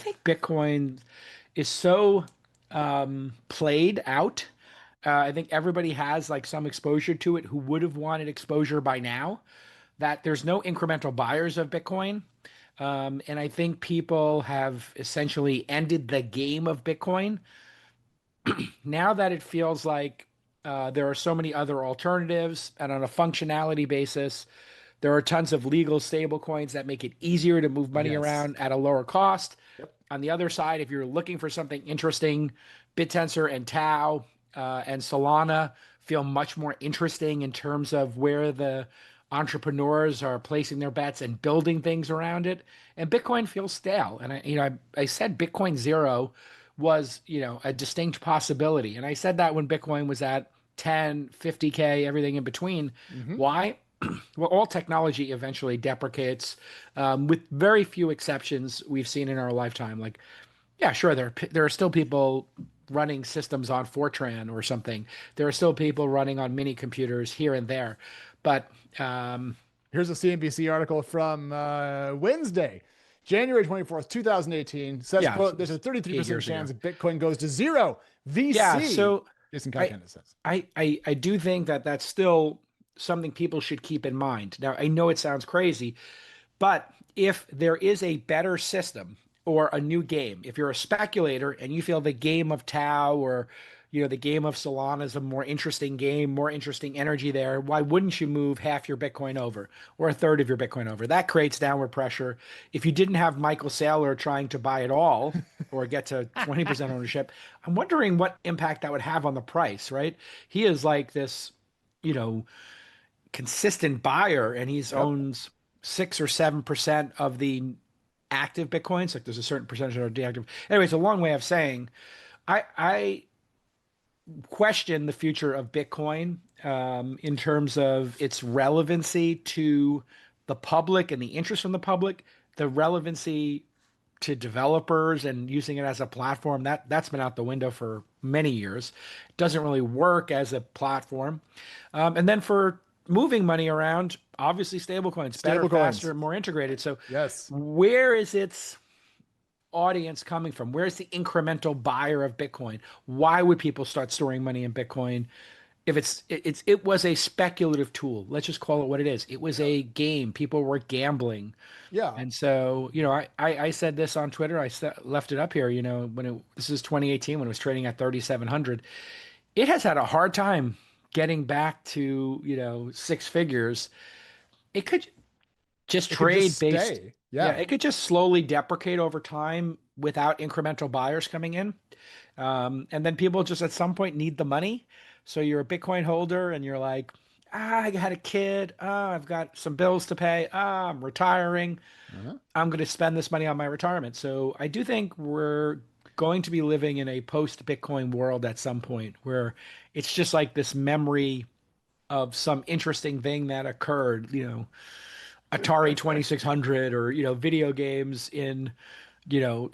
think Bitcoin is so played out. I think everybody has like some exposure to it who would have wanted exposure by now, that there's no incremental buyers of Bitcoin. And I think people have essentially ended the game of Bitcoin now that it feels like there are so many other alternatives, and on a functionality basis, there are tons of legal stable coins that make it easier to move money Yes. around at a lower cost. Yep. On the other side, if you're looking for something interesting, BitTensor and Tau and Solana feel much more interesting in terms of where the entrepreneurs are placing their bets and building things around it. And Bitcoin feels stale. And I said Bitcoin zero was, a distinct possibility. And I said that when Bitcoin was at 10, 50K, everything in between. Hmm. Why? Well, all technology eventually deprecates, with very few exceptions we've seen in our lifetime. Like, yeah, sure, there are still people running systems on Fortran or something. There are still people running on mini computers here and there, but Here's a CNBC article from Wednesday, January 24th, 2018. Says, yeah, quote, there's a it's 33% 8 years chance ago. that Bitcoin goes to zero. Yeah, VC. so Jason I Calacanis says. I do think that that's still something people should keep in mind. Now, I know it sounds crazy, but if there is a better system or a new game, if you're a speculator and you feel the game of Tau or the game of Solana is a more interesting game, more interesting energy there, why wouldn't you move half your Bitcoin over or a third of your Bitcoin over? That creates downward pressure. If you didn't have Michael Saylor trying to buy it all or get to 20% ownership, I'm wondering what impact that would have on the price, right? He is like this, you know, consistent buyer, and he's Yep. owns 6 or 7% of the active Bitcoins. Like there's a certain percentage that are deactive. Anyway, it's a long way of saying I question the future of Bitcoin in terms of its relevancy to the public and the interest from the public, the relevancy to developers and using it as a platform that's been out the window for many years. It doesn't really work as a platform. And then for moving money around, obviously stablecoins better, faster, Stablecoins. and more integrated. So Yes. where is its audience coming from? Where's the incremental buyer of Bitcoin? Why would people start storing money in Bitcoin? If it was a speculative tool, let's just call it what it is. It was Yep. a game. People were gambling. Yeah. And so, I said this on Twitter. Left it up here, this is 2018 when it was trading at 3,700. It has had a hard time getting back to, six figures. It could just It could just trade based, stay. yeah, Yeah. it could just slowly deprecate over time without incremental buyers coming in. And then people just at some point need the money. So you're a Bitcoin holder and you're like, I had a kid. I've got some bills to pay. I'm retiring. Uh-huh. I'm going to spend this money on my retirement. So I do think we're going to be living in a post-Bitcoin world at some point where it's just like this memory of some interesting thing that occurred, Atari 2600 or, video games in,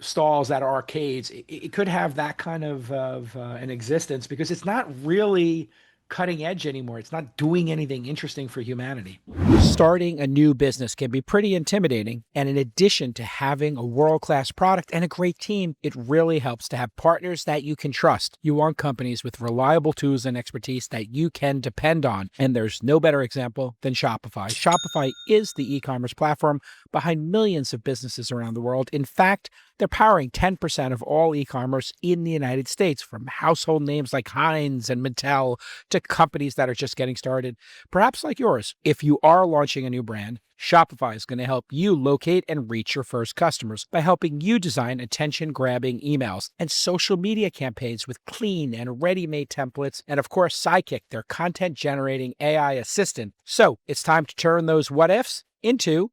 stalls at arcades. It could have that kind of an existence because it's not really cutting edge anymore. It's not doing anything interesting for humanity. Starting a new business can be pretty intimidating, and in addition to having a world-class product and a great team, it really helps to have partners that you can trust. You want companies with reliable tools and expertise that you can depend on, and there's no better example than Shopify. Shopify is the e-commerce platform behind millions of businesses around the world. In fact, they're powering 10% of all e-commerce in the United States, from household names like Heinz and Mattel to companies that are just getting started, perhaps like yours. If you are launching a new brand, Shopify is going to help you locate and reach your first customers by helping you design attention-grabbing emails and social media campaigns with clean and ready-made templates, and of course, Sidekick, their content-generating AI assistant. So it's time to turn those what-ifs into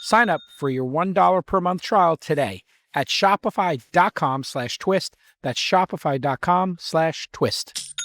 sign up for your $1 per month trial today at shopify.com/twist. That's shopify.com/twist.